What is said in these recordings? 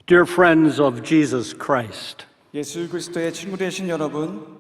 Dear friends of Jesus Christ, 예수 그리스도의 친구 되신 여러분,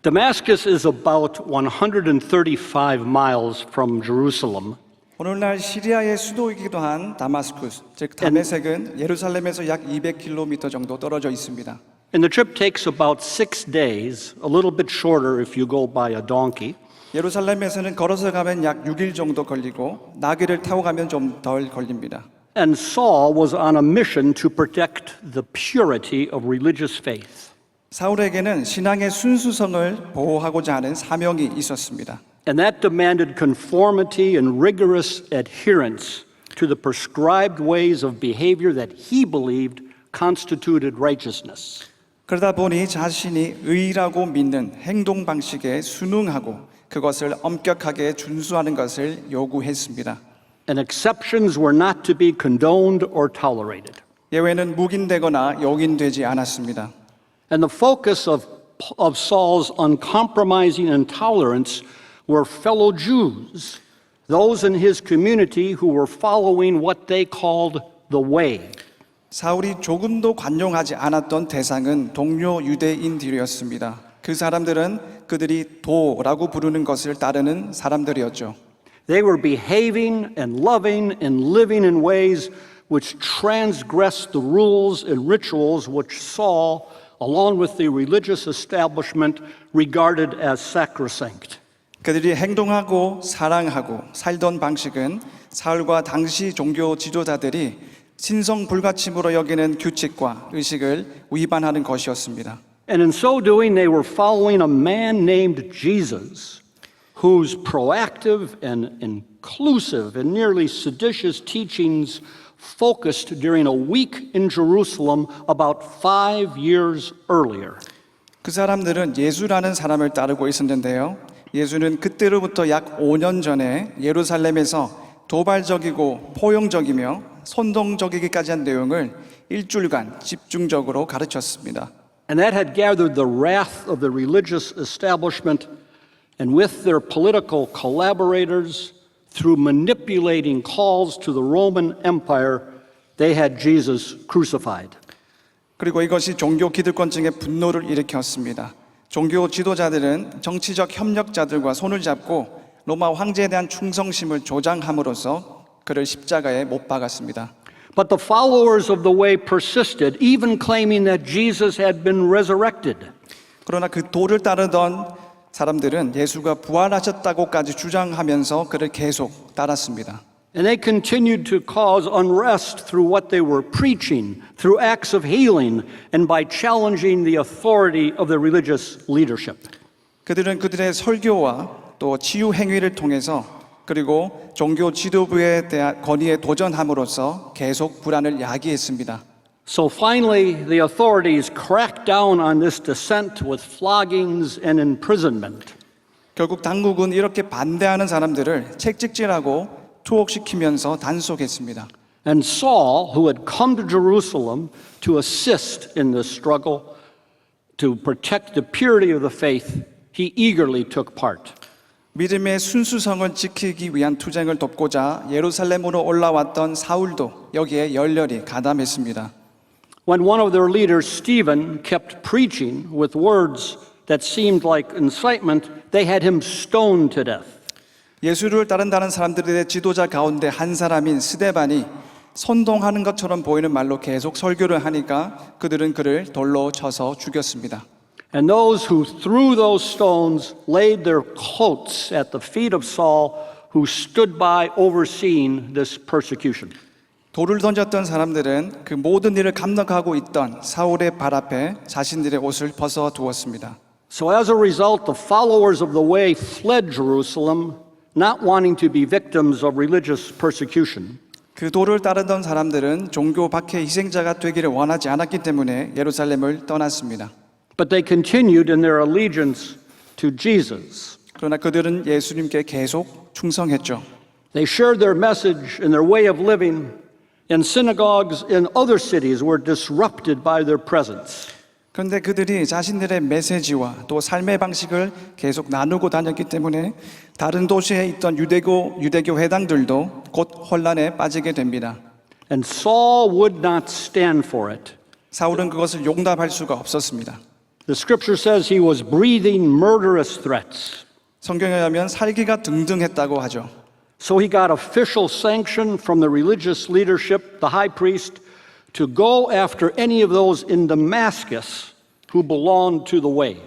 Damascus is about 135 miles from Jerusalem, 오늘날 시리아의 수도이기도 한 다마스쿠스, 즉 다메섹은 예루살렘에서 약 200km 정도 떨어져 있습니다. and the trip takes about 6 days, a little bit shorter if you go by a donkey. 예루살렘에서는 걸어서 가면 약 6일 정도 걸리고 나귀를 타고 가면 좀 덜 걸립니다. And Saul was on a mission to protect the purity of religious faith. 사울에게는 신앙의 순수성을 보호하고자 하는 사명이 있었습니다. And that demanded conformity and rigorous adherence to the prescribed ways of behavior that he believed constituted righteousness. 그러다 보니 자신이 의라고 믿는 행동 방식에 순응하고 그것을 엄격하게 준수하는 것을 요구했습니다. And exceptions were not to be condoned or tolerated. 예외는 묵인되거나 용인되지 않았습니다. And the focus of Saul's uncompromising intolerance were fellow Jews, those in his community who were following what they called the way. 사울이 조금도 관용하지 않았던 대상은 동료 유대인들이었습니다. 그 사람들은 그들이 도라고 부르는 것을 따르는 사람들이었죠. They were behaving and loving and living in ways which transgressed the rules and rituals which Saul, along with the religious establishment, regarded as sacrosanct. 그들이 행동하고 사랑하고 살던 방식은 사울과 당시 종교 지도자들이 신성 불가침으로 여기는 규칙과 의식을 위반하는 것이었습니다. And in so doing, they were following a man named Jesus, whose proactive and inclusive and nearly seditious teachings focused during a week in Jerusalem about 5 years earlier. 그 사람들은 예수라는 사람을 따르고 있었는데요. 예수는 그때로부터 약 5년 전에 예루살렘에서 도발적이고 포용적이며 선동적이기까지 한 내용을 일주일간 집중적으로 가르쳤습니다. And that had gathered the wrath of the religious establishment, and with their political collaborators, through manipulating calls to the Roman Empire, they had Jesus crucified. 그리고 이것이 종교 기득권층의 분노를 일으켰습니다. 종교 지도자들은 정치적 협력자들과 손을 잡고 로마 황제에 대한 충성심을 조장함으로써 그를 십자가에 못 박았습니다. But the followers of the way persisted, even claiming that Jesus had been resurrected. 그러나 그 도를 따르던 사람들은 예수가 부활하셨다고까지 주장하면서 그를 계속 따랐습니다. And they continued to cause unrest through what they were preaching, through acts of healing, and by challenging the authority of the religious leadership. 그들은 그들의 설교와 또 치유 행위를 통해서 그리고 종교 지도부에 대한 권위에 도전함으로써 계속 불안을 야기했습니다. So finally, the authorities cracked down on this dissent with floggings and imprisonment. 결국 당국은 이렇게 반대하는 사람들을 책찍질하고 투옥시키면서 단속했습니다. And Saul, who had come to Jerusalem to assist in this struggle to protect the purity of the faith, he eagerly took part. 믿음의 순수성을 지키기 위한 투쟁을 돕고자 예루살렘으로 올라왔던 사울도 여기에 열렬히 가담했습니다. When one of their leaders, Stephen, kept preaching with words that seemed like incitement, they had him stoned to death. 예수를 따른다는 사람들의 지도자 가운데 한 사람인 스데반이 선동하는 것처럼 보이는 말로 계속 설교를 하니까 그들은 그를 돌로 쳐서 죽였습니다. And those who threw those stones laid their coats at the feet of Saul, who stood by overseeing this persecution. 돌을 던졌던 사람들은 그 모든 일을 감당하고 있던 사울의 발 앞에 자신들의 옷을 벗어 두었습니다. So as a result, the followers of the way fled Jerusalem, not wanting to be victims of religious persecution. 그 도를 따르던 사람들은 종교 박해 희생자가 되기를 원하지 않았기 때문에 예루살렘을 떠났습니다. But they continued in their allegiance to Jesus. 그러나 그들은 예수님께 계속 충성했죠. They shared their message and their way of living, and synagogues in other cities were disrupted by their presence. 그런데 그들이 자신들의 메시지와 또 삶의 방식을 계속 나누고 다녔기 때문에 다른 도시에 있던 유대교 회당들도 곧 혼란에 빠지게 됩니다. And Saul would not stand for it. 사울은 그것을 용납할 수가 없었습니다. The scripture says he was breathing murderous threats. 성경에 의하면 살기가 등등했다고 하죠. So he got official sanction from the religious leadership, the high priest, to go after any of those in Damascus who belonged to the way.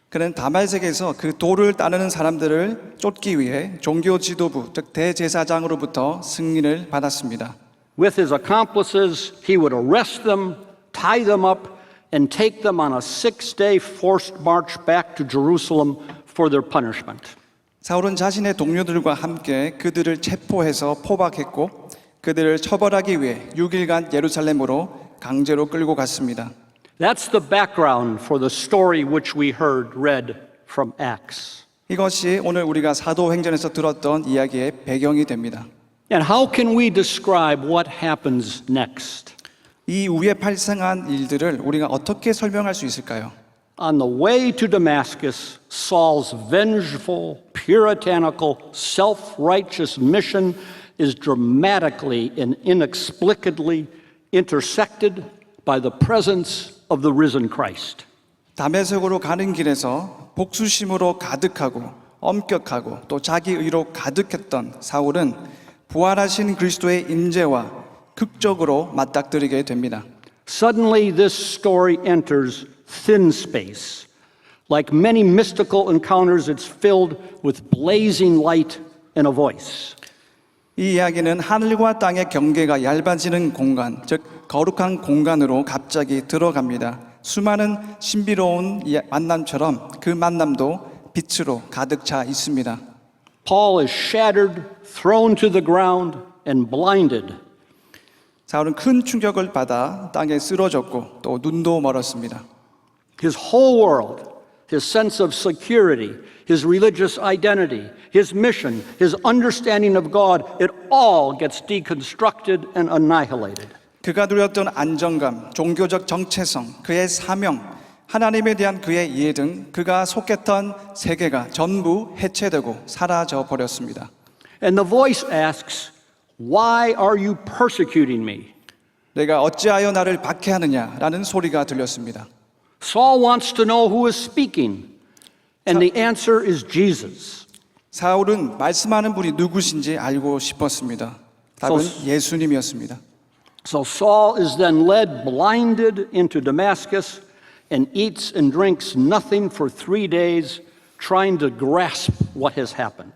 그는 다말섹에서 그 도를 따르는 사람들을 쫓기 위해 종교 지도부, 즉 대제사장으로부터 승인을 받았습니다. With his accomplices, he would arrest them, tie them up, and take them on a 6-day forced march back to Jerusalem for their punishment. 사울은 자신의 동료들과 함께 그들을 체포해서 포박했고 그들을 처벌하기 위해 6일간 예루살렘으로 강제로 끌고 갔습니다. That's the background for the story which we heard read from Acts. 이것이 오늘 우리가 사도행전에서 들었던 이야기의 배경이 됩니다. And how can we describe what happens next? 이 후에 발생한 일들을 우리가 어떻게 설명할 수 있을까요? On the way to Damascus, Saul's vengeful, puritanical, self-righteous mission is dramatically and inexplicably intersected by the presence of the risen Christ. 다메섹으로 가는 길에서 복수심으로 가득하고 엄격하고 또 자기 의로 가득했던 사울은 부활하신 그리스도의 임재와 극적으로 맞닥뜨리게 됩니다. Suddenly, this story enters thin space. Like many mystical encounters, it's filled with blazing light and a voice. 이 이야기는 하늘과 땅의 경계가 얇아지는 공간, 즉 거룩한 공간으로 갑자기 들어갑니다. 수많은 신비로운 만남처럼 그 만남도 빛으로 가득 차 있습니다. Paul is shattered, thrown to the ground, and blinded. 사울은 큰 충격을 받아 땅에 쓰러졌고 또 눈도 멀었습니다. His whole world, his sense of security, his religious identity, his mission, his understanding of God, it all gets deconstructed and annihilated. 그가 누렸던 안정감, 종교적 정체성, 그의 사명, 하나님에 대한 그의 이해 등 그가 속했던 세계가 전부 해체되고 사라져 버렸습니다. And the voice asks, "Why are you persecuting me?" 내가 어찌하여 나를 박해하느냐라는 소리가 들렸습니다. Saul wants to know who is speaking, and the answer is Jesus. 사울은 말씀하는 분이 누구신지 알고 싶었습니다. 답은 예수님이었습니다. So Saul is then led blinded into Damascus and eats and drinks nothing for 3 days, trying to grasp what has happened.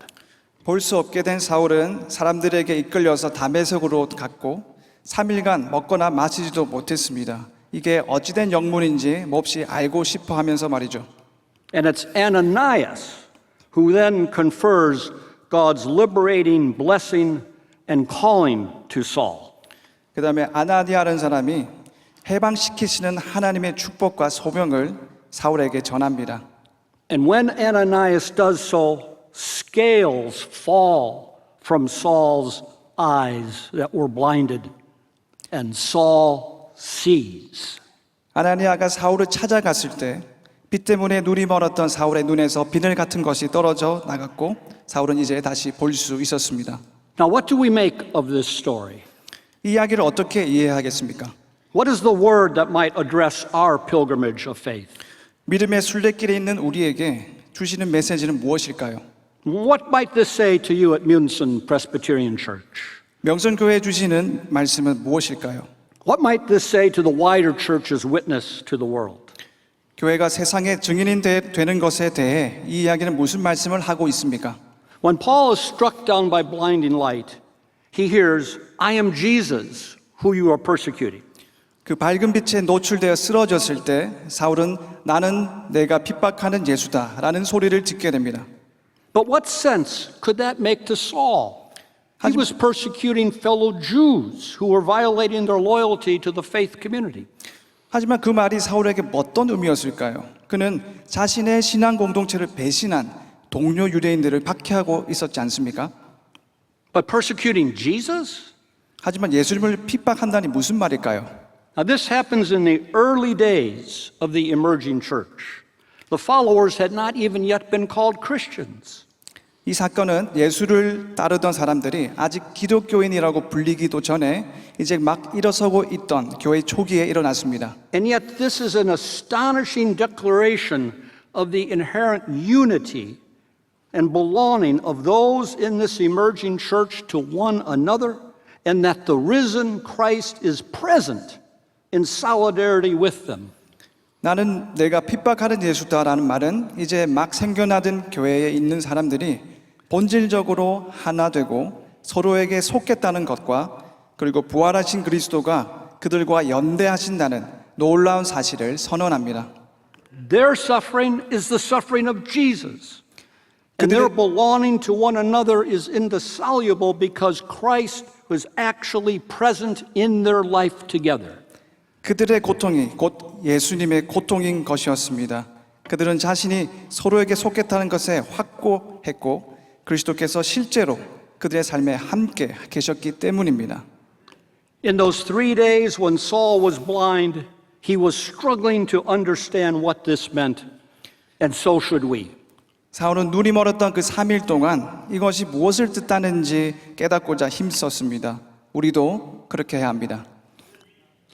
볼 수 없게 된 사울은 사람들에게 이끌려서 다메섹으로 갔고 3일간 먹거나 마시지도 못했습니다. 이게 어찌된 영문인지 몹시 알고 싶어 하면서 말이죠. And it's Ananias who then confers God's liberating blessing and calling to Saul. 그 다음에 아나니아라는 사람이 해방시키시는 하나님의 축복과 소명을 사울에게 전합니다. And when Ananias does so, scales fall from Saul's eyes that were blinded, and Saul sees. 아나니아가 사울을 찾아갔을 때 빛 때문에 눈이 멀었던 사울의 눈에서 비늘 같은 것이 떨어져 나갔고 사울은 이제 다시 볼 수 있었습니다. Now, what do we make of this story? 이 이야기를 어떻게 이해하겠습니까? What is the word that might address our pilgrimage of faith? 믿음의 순례길에 있는 우리에게 주시는 메시지는 무엇일까요? What might this say to you at Munson Presbyterian Church? 명선교회 주시는 말씀은 무엇일까요? What might this say to the wider church's witness to the world? 교회가 세상의 증인이 되는 것에 대해 이 이야기는 무슨 말씀을 하고 있습니까? When Paul is struck down by blinding light, he hears, "I am Jesus, who you are persecuting." 그 밝은 빛에 노출되어 쓰러졌을 때 사울은 나는 내가 핍박하는 예수다라는 소리를 듣게 됩니다. But what sense could that make to Saul? He was persecuting fellow Jews who were violating their loyalty to the faith community. 하지만 그 말이 사울에게 어떤 의미였을까요? 그는 자신의 신앙 공동체를 배신한 동료 유대인들을 박해하고 있었지 않습니까? But persecuting Jesus? 하지만 예수님을 핍박한다니 무슨 말일까요? Now, this happens in the early days of the emerging church. The followers had not even yet been called Christians. 이 사건은 예수를 따르던 사람들이 아직 기독교인이라고 불리기도 전에 이제 막 일어서고 있던 교회 초기에 일어났습니다. And yet, this is an astonishing declaration of the inherent unity and belonging of those in this emerging church to one another, and that the risen Christ is present in solidarity with them. 나는 내가 핍박하는 예수다라는 말은 이제 막 생겨나던 교회에 있는 사람들이 본질적으로 하나 되고 서로에게 속겠다는 것과 그리고 부활하신 그리스도가 그들과 연대하신다는 놀라운 사실을 선언합니다. Their suffering is the suffering of Jesus. And their belonging to one another is indissoluble because Christ was actually present in their life together. 그들의 고통이 곧 예수님의 고통인 것이었습니다. 그들은 자신이 서로에게 속겠다는 것에 확고했고 그리스도께서 실제로 그들의 삶에 함께 계셨기 때문입니다. In those 3 days when Saul was blind, he was struggling to understand what this meant, and so should we. 사울은 눈이 멀었던 그 3일 동안 이것이 무엇을 뜻하는지 깨닫고자 힘썼습니다. 우리도 그렇게 해야 합니다.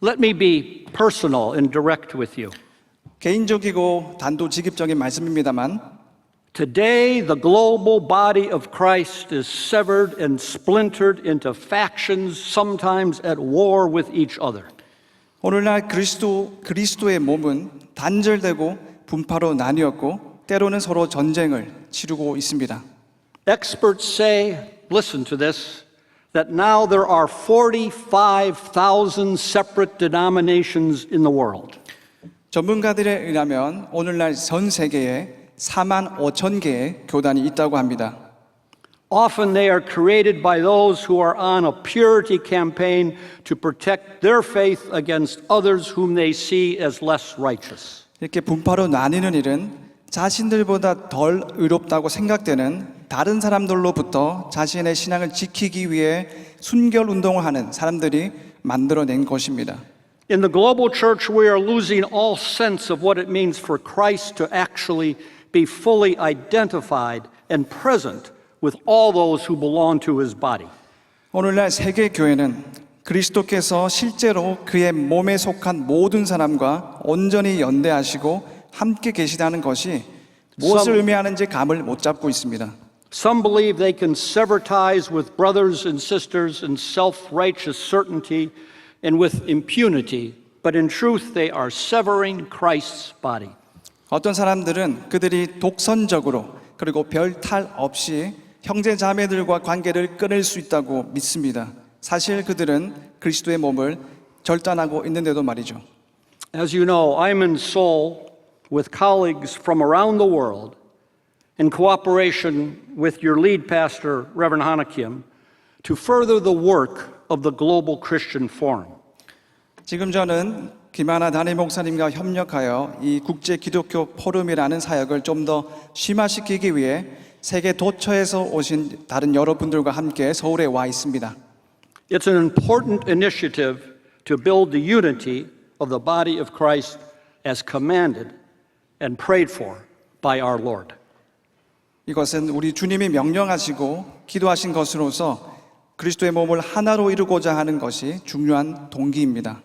Let me be personal and direct with you. 개인적이고 단도직입적인 말씀입니다만 Today, the global body of Christ is severed and splintered into factions, sometimes at war with each other. 오늘날 그리스도의 몸은 단절되고 분파로 나뉘었고 때로는 서로 전쟁을 치르고 있습니다. Experts say, listen to this, that now there are 45,000 separate denominations in the world. 전문가들에 의하면 오늘날 전 세계에 4만 5천 개의 교단이 있다고 합니다. Often they are created by those who are on a purity campaign to protect their faith against others whom they see as less righteous. 이렇게 분파로 나뉘는 일은 자신들보다 덜 의롭다고 생각되는 다른 사람들로부터 자신의 신앙을 지키기 위해 순결 운동을 하는 사람들이 만들어낸 것입니다. In the global church, we are losing all sense of what it means for Christ to actually be fully identified and present with all those who belong to his body. 오늘날 세계 교회는 그리스도께서 실제로 그의 몸에 속한 모든 사람과 온전히 연대하시고 함께 계시다는 것이 무엇을 의미하는지 감을 못 잡고 있습니다. Some believe they can sever ties with brothers and sisters in self-righteous certainty and with impunity, but in truth they are severing Christ's body. 어떤 사람들은 그들이 독선적으로 그리고 별 탈 없이 형제 자매들과 관계를 끊을 수 있다고 믿습니다. 사실 그들은 그리스도의 몸을 절단하고 있는데도 말이죠. As you know, I'm in Seoul with colleagues from around the world in cooperation with your lead pastor, Reverend Hana Kim, to further the work of the Global Christian Forum. 지금 저는 김하나 담임 목사님과 협력하여 이 국제 기독교 포럼이라는 사역을 좀 더 심화시키기 위해 세계 도처에서 오신 다른 여러분들과 함께 서울에 와 있습니다. It's an important initiative to build the unity of the body of Christ as commanded and prayed for by our Lord. 이것은 우리 주님이 명령하시고 기도하신 것으로서 그리스도의 몸을 하나로 이루고자 하는 것이 중요한 동기입니다.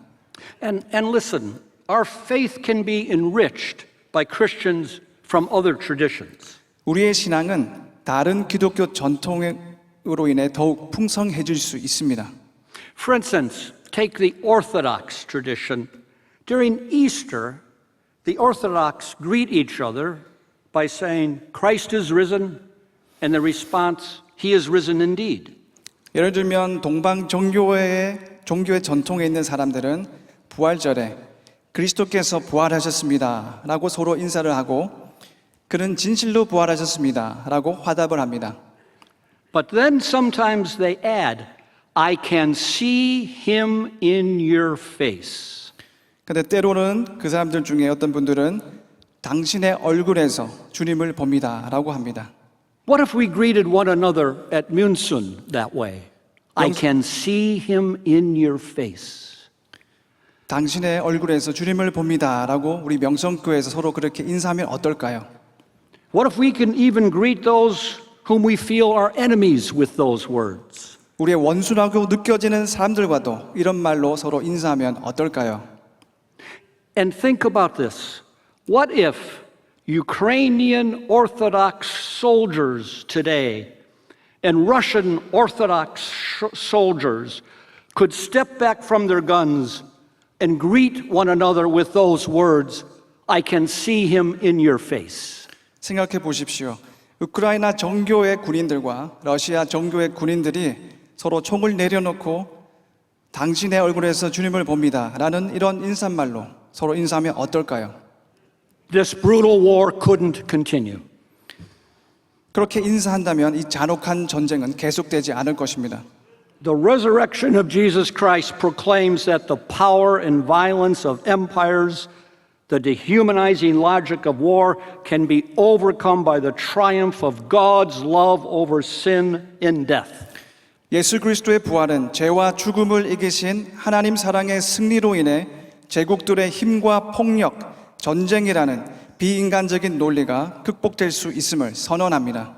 And listen, our faith can be enriched by Christians from other traditions. 우리의 신앙은 다른 기독교 전통으로 인해 더욱 풍성해질 수 있습니다. For instance, take the Orthodox tradition. During Easter, the Orthodox greet each other by saying, Christ is risen, and the response, He is risen indeed. 예를 들면 동방 종교의 전통에 있는 사람들은 부활절에 그리스도께서 부활하셨습니다 라고 서로 인사를 하고 그는 진실로 부활하셨습니다 라고 화답을 합니다. But then sometimes they add, I can see Him in your face. 근데 때로는 그 사람들 중에 어떤 분들은 당신의 얼굴에서 주님을 봅니다 라고 합니다. What if we greeted one another at Munsun that way? I can see Him in your face. 당신의 얼굴에서 주님을 봅니다 라고 우리 명성교회에서 서로 그렇게 인사하면 어떨까요? What if we can even greet those whom we feel are enemies with those words? 우리의 원수라고 느껴지는 사람들과도 이런 말로 서로 인사하면 어떨까요? And think about this. What if Ukrainian Orthodox soldiers today and Russian Orthodox soldiers could step back from their guns and greet one another with those words, I can see him in your face. 생각해 보십시오. 우크라이나 정교의 군인들과 러시아 정교의 군인들이 서로 총을 내려놓고 당신의 얼굴에서 주님을 봅니다 라는 이런 인사말로 서로 인사하면 어떨까요? This brutal war couldn't continue. 그렇게 인사한다면 이 잔혹한 전쟁은 계속되지 않을 것입니다. The resurrection of Jesus Christ proclaims that the power and violence of empires, the dehumanizing logic of war, can be overcome by the triumph of God's love over sin and death. 예수 그리스도의 부활은 죄와 죽음을 이기신 하나님 사랑의 승리로 인해 제국들의 힘과 폭력, 전쟁이라는 비인간적인 논리가 극복될 수 있음을 선언합니다.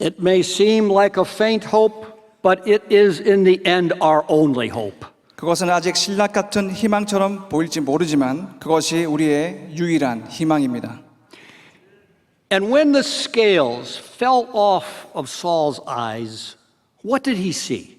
It may seem like a faint hope, but it is in the end our only hope. 그것은 아직 신락 같은 희망처럼 보일지 모르지만 그것이 우리의 유일한 희망입니다. And when the scales fell off of Saul's eyes, what did he see?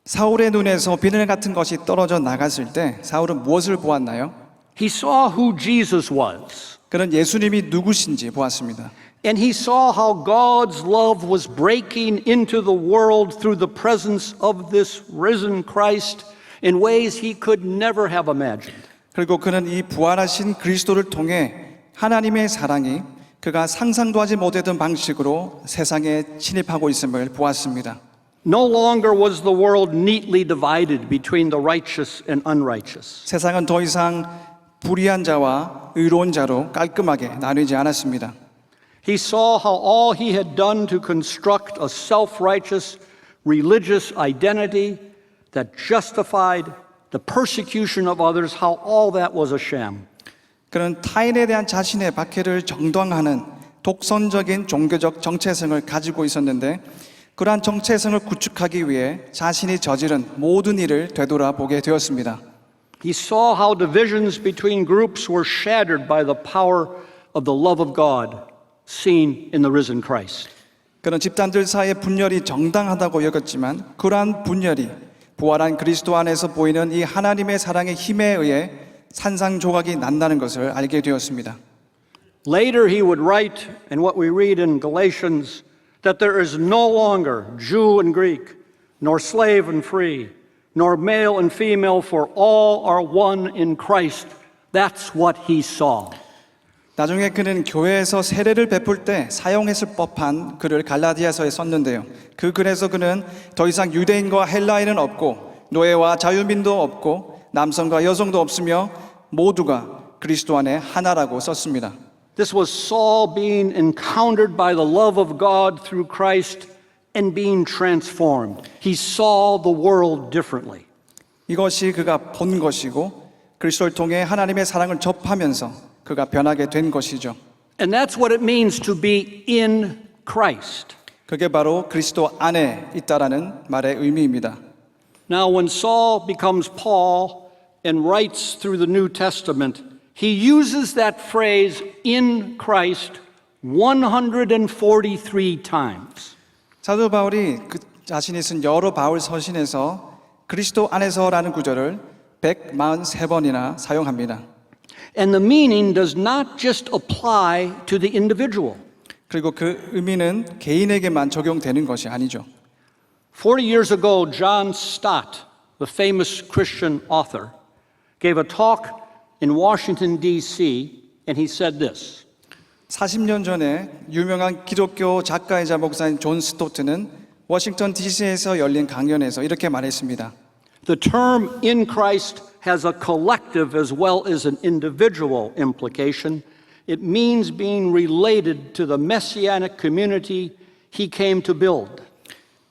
사울의 눈에서 비늘 같은 것이 떨어져 나갔을 때 사울은 무엇을 보았나요? He saw who Jesus was. 그는 예수님이 누구신지 보았습니다. And he saw how God's love was breaking into the world through the presence of this risen Christ in ways he could never have imagined. 그리고 그는 이 부활하신 그리스도를 통해 하나님의 사랑이 그가 상상도 하지 못했던 방식으로 세상에 침입하고 있음을 보았습니다. No longer was the world neatly divided between the righteous and unrighteous. 세상은 더 이상 불의한 자와 의로운 자로 깔끔하게 나뉘지 않았습니다. He saw how all he had done to construct a self-righteous religious identity that justified the persecution of others, how all that was a sham. 그는 타인에 대한 자신의 박해를 정당화하는 독선적인 종교적 정체성을 가지고 있었는데 그러한 정체성을 구축하기 위해 자신이 저지른 모든 일을 되돌아보게 되었습니다. He saw how divisions between groups were shattered by the power of the love of God seen in the risen Christ. 그는 집단들 사이의 분열이 정당하다고 여겼지만 그러한 분열이 부활한 그리스도 안에서 보이는 이 하나님의 사랑의 힘에 의해 산상조각이 난다는 것을 알게 되었습니다. Later he would write in what we read in Galatians that there is no longer Jew and Greek, nor slave and free, nor male and female, for all are one in Christ. That's what he saw. 나중에 그는 교회에서 세례를 베풀 때 사용했을 법한 글을 갈라디아서에 썼는데요. 그 글에서 그는 더 이상 유대인과 헬라인은 없고 노예와 자유민도 없고 남성과 여성도 없으며 모두가 그리스도 안에 하나라고 썼습니다. This was Saul being encountered by the love of God through Christ and being transformed. He saw the world differently. 이것이 그가 본 것이고 그리스도를 통해 하나님의 사랑을 접하면서 그가 변하게 된 것이죠. And that's what it means to be in Christ. 그게 바로 그리스도 안에 있다라는 말의 의미입니다. Now, when Saul becomes Paul and writes through the New Testament, he uses that phrase, in Christ, 143 times. 사도 바울이 그 자신이 쓴 여러 바울 서신에서 그리스도 안에서라는 구절을 143번이나 사용합니다. And the meaning does not just apply to the individual. 그리고 그 의미는 개인에게만 적용되는 것이 아니죠. 40 years ago, John Stott, the famous Christian author, gave a talk in Washington, D.C., and he said this. 40년 전에 유명한 기독교 작가이자 목사인 존 스토트는 워싱턴 DC에서 열린 강연에서 이렇게 말했습니다. The term in Christ has a collective as well as an individual implication. It means being related to the messianic community he came to build.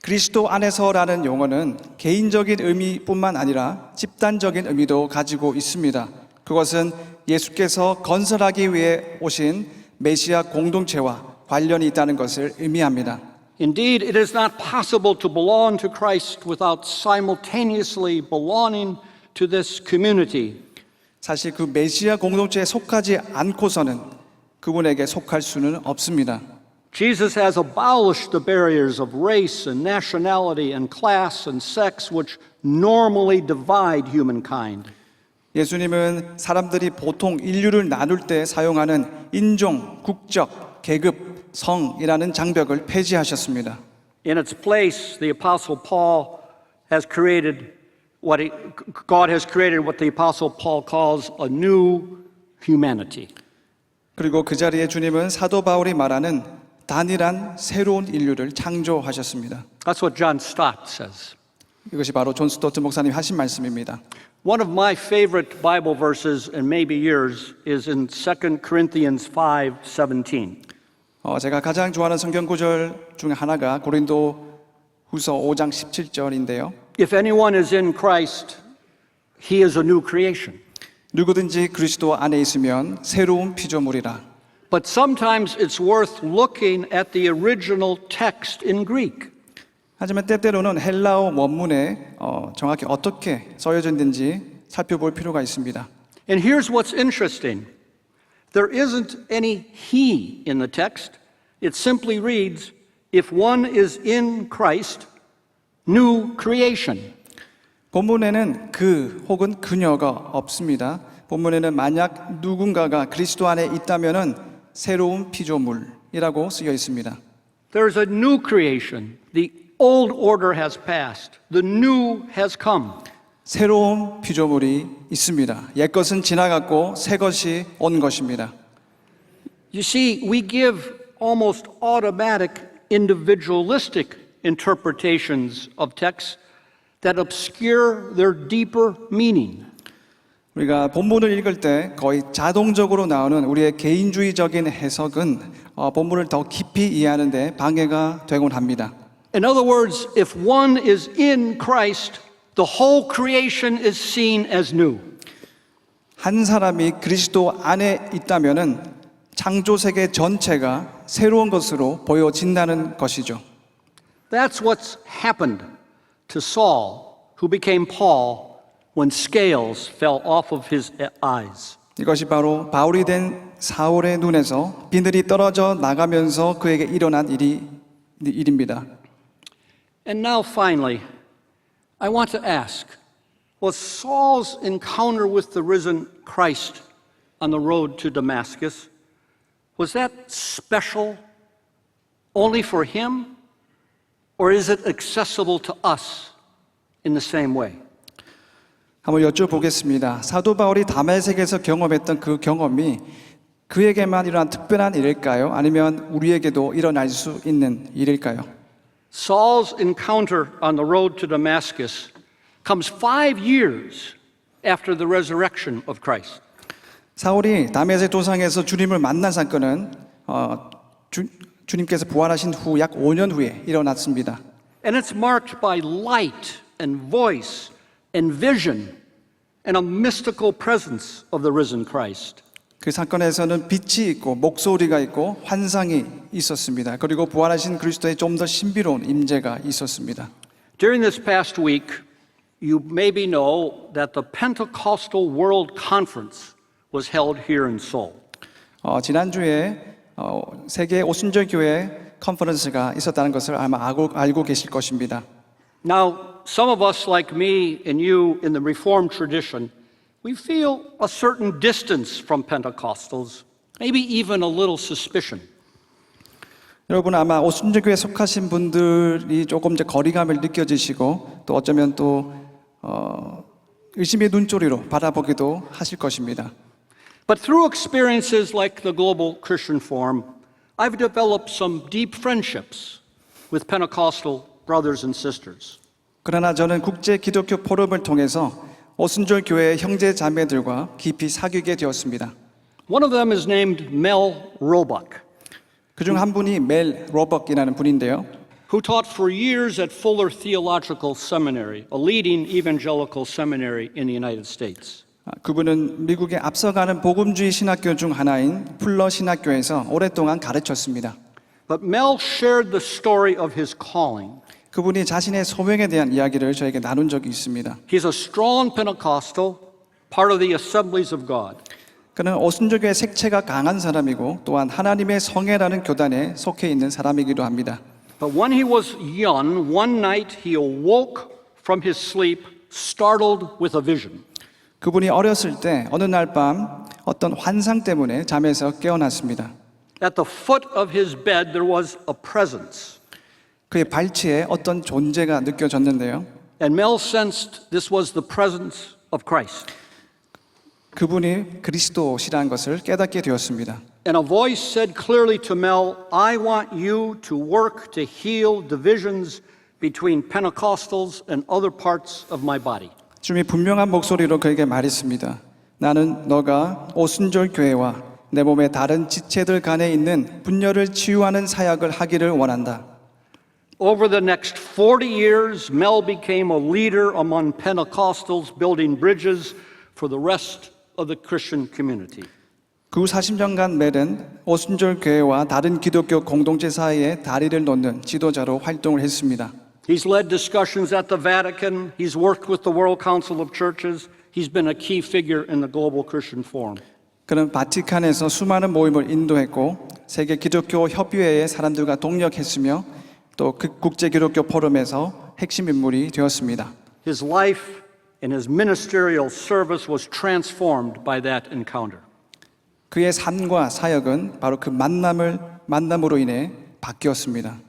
그리스도 안에서라는 용어는 개인적인 의미뿐만 아니라 집단적인 의미도 가지고 있습니다. 그것은 예수께서 건설하기 위해 오신 메시아 공동체와 관련이 있다는 것을 의미합니다. Indeed, it is not possible to belong to Christ without simultaneously belonging to this community. 사실 그 메시아 공동체에 속하지 않고서는 그분에게 속할 수는 없습니다. Jesus has abolished the barriers of race and nationality and class and sex which normally divide humankind. 예수님은 사람들이 보통 인류를 나눌 때 사용하는 인종, 국적, 계급, 성이라는 장벽을 폐지하셨습니다. In its place, the Apostle Paul has created God has created what the Apostle Paul calls a new humanity. 그리고 그 자리에 주님은 사도 바울이 말하는 단일한 새로운 인류를 창조하셨습니다. That's what John Stott says. 이것이 바로 존 스토트 목사님이 하신 말씀입니다. One of my favorite Bible verses, and maybe yours, is in 2 Corinthians 5:17. 제가 가장 좋아하는 성경 구절 중 하나가 고린도 후서 5장 17절인데요. If anyone is in Christ, he is a new creation. 누구든지 그리스도 안에 있으면 새로운 피조물이라. But sometimes it's worth looking at the original text in Greek. 하지만 때때로는 헬라어 원문에 정확히 어떻게 써여져 있는지 살펴볼 필요가 있습니다. And here's what's interesting. There isn't any he in the text. It simply reads, if one is in Christ, new creation. 본문에는 그 혹은 그녀가 없습니다. 본문에는 만약 누군가가 그리스도 안에 있다면은 새로운 피조물이라고 쓰여 있습니다. There's a new creation. The old order has passed. The new has come. 새로운 피조물이 있습니다. 옛것은 지나갔고 새것이 온 것입니다. You see, we give almost automatic individualistic interpretations of texts that obscure their deeper meaning. 우리가 본문을 읽을 때 거의 자동적으로 나오는 우리의 개인주의적인 해석은 본문을 더 깊이 이해하는 데 방해가 되곤 합니다. In other words, if one is in Christ, the whole creation is seen as new. 한 사람이 그리스도 안에 있다면은 창조 세계 전체가 새로운 것으로 보여진다는 것이죠. That's what's happened to Saul, who became Paul, when scales fell off of his eyes. 이것이 바로 바울이 된 사울의 눈에서 비늘이 떨어져 나가면서 그에게 일어난 일입니다. And now finally, I want to ask, was Saul's encounter with the risen Christ on the road to Damascus, was that special only for him? Or is it accessible to us in the same way? 한번 여쭤보겠습니다. 사도 바울이 다메섹에서 경험했던 그 경험이 그에게만 일어난 특별한 일일까요? 아니면 우리에게도 일어날 수 있는 일일까요? Saul's encounter on the road to Damascus comes 5 years after the resurrection of Christ. 사울이 다메섹 도상에서 주님을 만난 사건은 주님께서 부활하신 후 약 5년 후에 일어났습니다. And it's marked by light and voice and vision and a mystical presence of the risen Christ. 그 사건에서는 빛이 있고 목소리가 있고 환상이 있었습니다. 그리고 부활하신 그리스도의 좀 더 신비로운 임재가 있었습니다. During this past week, you maybe know that the Pentecostal World Conference was held here in Seoul. 지난주에 세계 오순절 교회 컨퍼런스가 있었다는 것을 아마 알고 계실 것입니다. Now, some of us like me and you in the Reformed tradition, we feel a certain distance from Pentecostals, maybe even a little suspicion. 여러분 아마 오순절 교회에 속하신 분들이 조금 이제 거리감을 느껴지시고 또 어쩌면 또 의심의 눈초리로 바라보기도 하실 것입니다. But through experiences like the Global Christian Forum, I've developed some deep friendships with Pentecostal brothers and sisters. 그러나 저는 국제 기독교 포럼을 통해서 오순절 교회의 형제 자매들과 깊이 사귀게 되었습니다. One of them is named Mel Roebuck, 그중 한 분이 멜 로벅이라는 분인데요. who taught for years at Fuller Theological Seminary, a leading evangelical seminary in the United States. 그분은 미국의 앞서가는 복음주의 신학교 중 하나인 풀러 신학교에서 오랫동안 가르쳤습니다. But Mel shared the story of his calling. 그분이 자신의 소명에 대한 이야기를 저에게 나눈 적이 있습니다. He's a strong Pentecostal, part of the Assemblies of God. 그는 오순절교의 색채가 강한 사람이고 또한 하나님의 성회라는 교단에 속해 있는 사람이기도 합니다. But when he was young, one night he awoke from his sleep, startled with a vision. 그분이 어렸을 때 어느 날 밤 어떤 환상 때문에 잠에서 깨어났습니다. At the foot of his bed there was a presence. 그의 발치에 어떤 존재가 느껴졌는데요. And Mel sensed this was the presence of Christ. 그분이 그리스도시라는 것을 깨닫게 되었습니다. And a voice said clearly to Mel, I want you to work to heal divisions between Pentecostals and other parts of my body. 주님이 분명한 목소리로 그에게 말했습니다. 나는 너가 오순절 교회와 내 몸의 다른 지체들 간에 있는 분열을 치유하는 사역을 하기를 원한다. Over the next 40 years, Mel became a leader among Pentecostals, building bridges for the rest of the Christian community. 그 40년간 멜은 오순절 교회와 다른 기독교 공동체 사이에 다리를 놓는 지도자로 활동을 했습니다. He's led discussions at the Vatican. He's worked with the World Council of Churches. He's been a key figure in the Global Christian Forum. 그는 바티칸에서 수많은 모임을 인도했고 세계 기독교 협의회의 사람들과 동력했으며 또 그 국제 기독교 포럼에서 핵심 인물이 되었습니다. His life and his ministerial service was transformed by that encounter. 그의 삶과 사역은 바로 그 만남으로 인해 바뀌었습니다.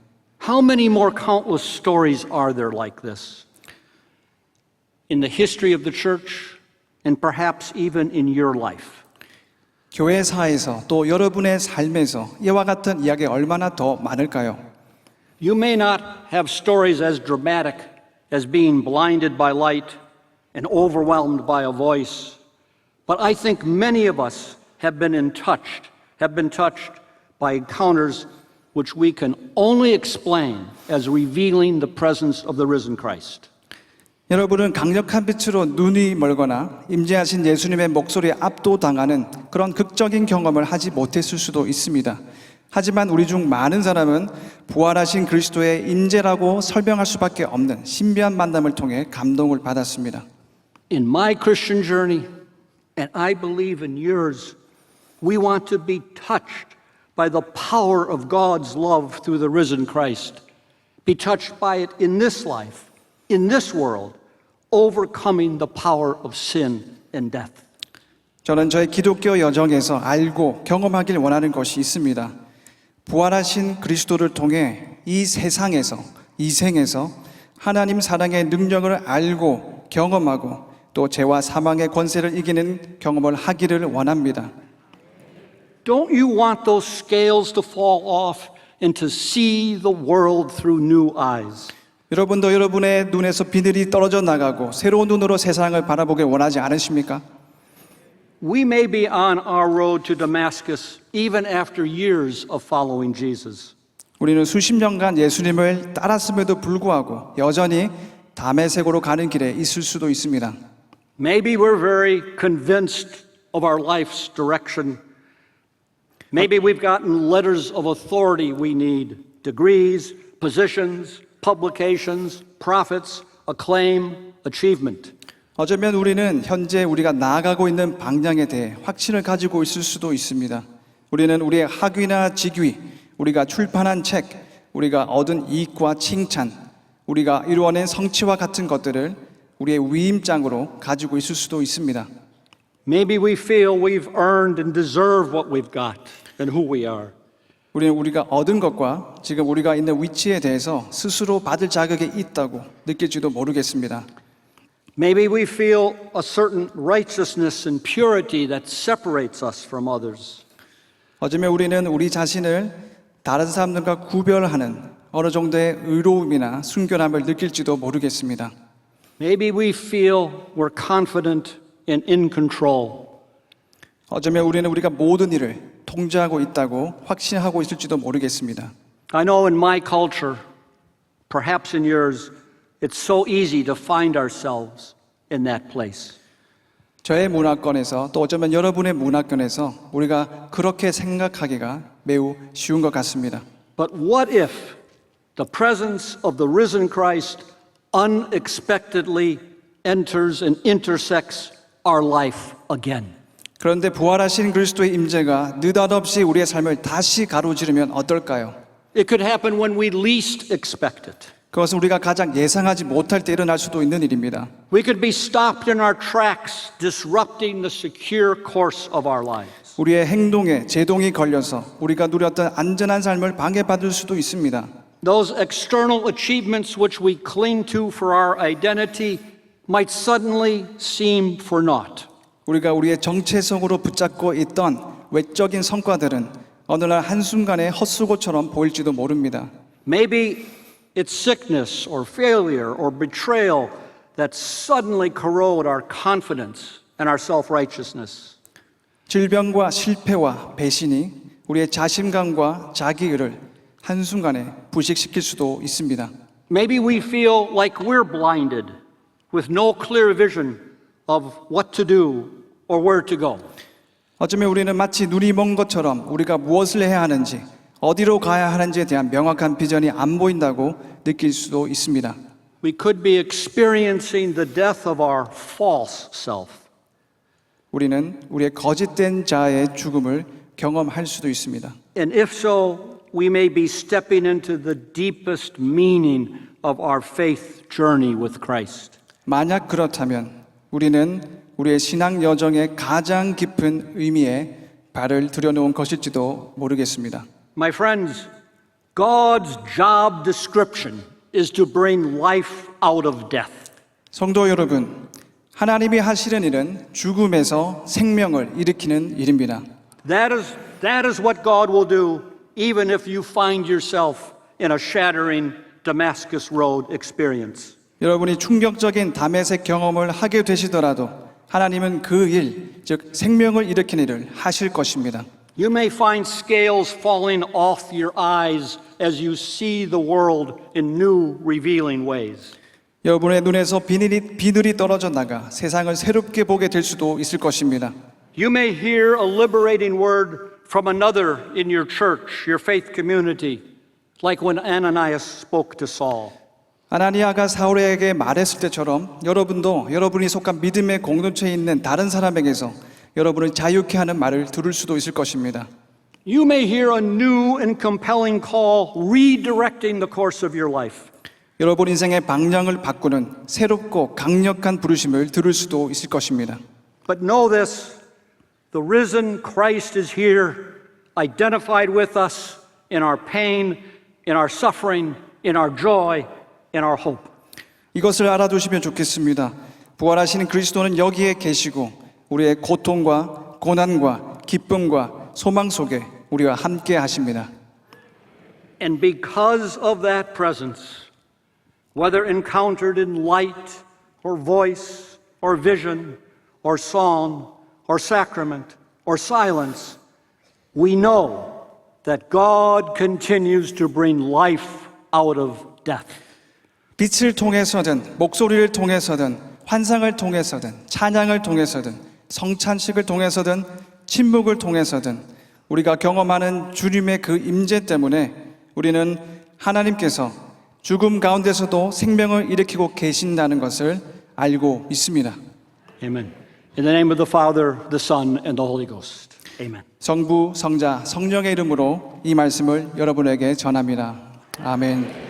How many more countless stories are there like this in the history of the church and perhaps even in your life? 교회사에서 또 여러분의 삶에서 이와 같은 이야기가 얼마나 더 많을까요? You may not have stories as dramatic as being blinded by light and overwhelmed by a voice, but I think many of us have been touched by encounters which we can only explain as revealing the presence of the risen Christ. 여러분은 강력한 빛으로 눈이 멀거나 임재하신 예수님의 목소리에 압도당하는 그런 극적인 경험을 하지 못했을 수도 있습니다. 하지만 우리 중 많은 사람은 부활하신 그리스도의 임재라고 설명할 수밖에 없는 신비한 만남을 통해 감동을 받았습니다. In my Christian journey, and I believe in yours, we want to be touched by the power of God's love through the risen Christ. Be touched by it in this life, in this world, overcoming the power of sin and death. 저는 저의 기독교 여정에서 알고 경험하길 원하는 것이 있습니다. 부활하신 그리스도를 통해 이 세상에서, 이 생에서 하나님 사랑의 능력을 알고 경험하고 또 죄와 사망의 권세를 이기는 경험을 하기를 원합니다. Don't you want those scales to fall off and to see the world through new eyes? 여러분도 여러분의 눈에서 비늘이 떨어져 나가고 새로운 눈으로 세상을 바라보길 원하지 않으십니까? We may be on our road to Damascus even after years of following Jesus. 우리는 수십 년간 예수님을 따랐음에도 불구하고 여전히 다메섹으로 가는 길에 있을 수도 있습니다. Maybe we're very convinced of our life's direction. Maybe we've gotten letters of authority we need, degrees, positions, publications, profits, acclaim, achievement. 어쩌면 우리는 현재 우리가 나아가고 있는 방향에 대해 확신을 가지고 있을 수도 있습니다. 우리는 우리의 학위나 직위, 우리가 출판한 책, 우리가 얻은 이익과 칭찬, 우리가 이루어낸 성취와 같은 것들을 우리의 위임장으로 가지고 있을 수도 있습니다. Maybe we feel we've earned and deserve what we've got and who we are. 우리는 우리가 얻은 것과 지금 우리가 있는 위치에 대해서 스스로 받을 자격이 있다고 느낄지도 모르겠습니다. Maybe we feel a certain righteousness and purity that separates us from others. 어쩌면 우리는 우리 자신을 다른 사람들과 구별하는 어느 정도의 의로움이나 순결함을 느낄지도 모르겠습니다. Maybe we feel we're confident and in control. 어쩌면 우리는 우리가 모든 일을 통제하고 있다고 확신하고 있을지도 모르겠습니다. I know in my culture, perhaps in yours, it's so easy to find ourselves in that place. 저의 문화권에서 또 어쩌면 여러분의 문화권에서 우리가 그렇게 생각하기가 매우 쉬운 것 같습니다. But what if the presence of the risen Christ unexpectedly enters and intersects our life again? 그런데 부활하신 그리스도의 임재가 느닷없이 우리의 삶을 다시 가로지르면 어떨까요? It could happen when we least expect it. 그것은 우리가 가장 예상하지 못할 때 일어날 수도 있는 일입니다. We could be stopped in our tracks, disrupting the secure course of our lives. 우리의 행동에 제동이 걸려서 우리가 누렸던 안전한 삶을 방해받을 수도 있습니다. Those external achievements which we cling to for our identity might suddenly seem for naught. 우리가 우리의 정체성으로 붙잡고 있던 외적인 성과들은 어느 날 한순간에 헛수고처럼 보일지도 모릅니다. Maybe it's sickness or failure or betrayal that suddenly corrode our confidence and our self-righteousness. 질병과 실패와 배신이 우리의 자신감과 자기를 한순간에 부식시킬 수도 있습니다. Maybe we feel like we're blinded with no clear vision of what to do or where to go. 어쩌면 우리는 마치 눈이 먼 것처럼 우리가 무엇을 해야 하는지 어디로 가야 하는지에 대한 명확한 비전이 안 보인다고 느낄 수도 있습니다. We could be experiencing the death of our false self. 우리는 우리의 거짓된 자의 죽음을 경험할 수도 있습니다. And if so, we may be stepping into the deepest meaning of our faith journey with Christ. 만약 그렇다면 우리는 우리의 신앙 여정의 가장 깊은 의미에 발을 들여놓은 것일지도 모르겠습니다. My friends, God's job description is to bring life out of death. 성도 여러분, 하나님이 하시는 일은 죽음에서 생명을 일으키는 일입니다. That is what God will do even if you find yourself in a shattering Damascus Road experience. 여러분이 충격적인 다메섹 경험을 하게 되시더라도 하나님은 그 일, 즉 생명을 일으키는 일을 하실 것입니다. You may find scales falling off your eyes as you see the world in new revealing ways. 여러분의 눈에서 비늘이 떨어져 나가 세상을 새롭게 보게 될 수도 있을 것입니다. You may hear a liberating word from another in your church, your faith community, like when Ananias spoke to Saul. 아나니아가 사울에게 말했을 때처럼 여러분도 여러분이 속한 믿음의 공동체에 있는 다른 사람에게서 여러분을 자유케 하는 말을 들을 수도 있을 것입니다. You may hear a new and compelling call redirecting the course of your life. 여러분 인생의 방향을 바꾸는 새롭고 강력한 부르심을 들을 수도 있을 것입니다. But know this, the risen Christ is here, identified with us in our pain, in our suffering, in our joy, in our hope. 이것을 알아두시면 좋겠습니다. 부활하시는 그리스도는 여기에 계시고 우리의 고통과 고난과 기쁨과 소망 속에 우리와 함께 하십니다. And because of that presence, whether encountered in light or voice or vision or song or sacrament or silence, we know that God continues to bring life out of death. 빛을 통해서든 목소리를 통해서든 환상을 통해서든 찬양을 통해서든 성찬식을 통해서든 침묵을 통해서든 우리가 경험하는 주님의 그 임재 때문에 우리는 하나님께서 죽음 가운데서도 생명을 일으키고 계신다는 것을 알고 있습니다. Amen. In the name of the Father, the Son, and the Holy Ghost. Amen. 성부, 성자, 성령의 이름으로 이 말씀을 여러분에게 전합니다. 아멘.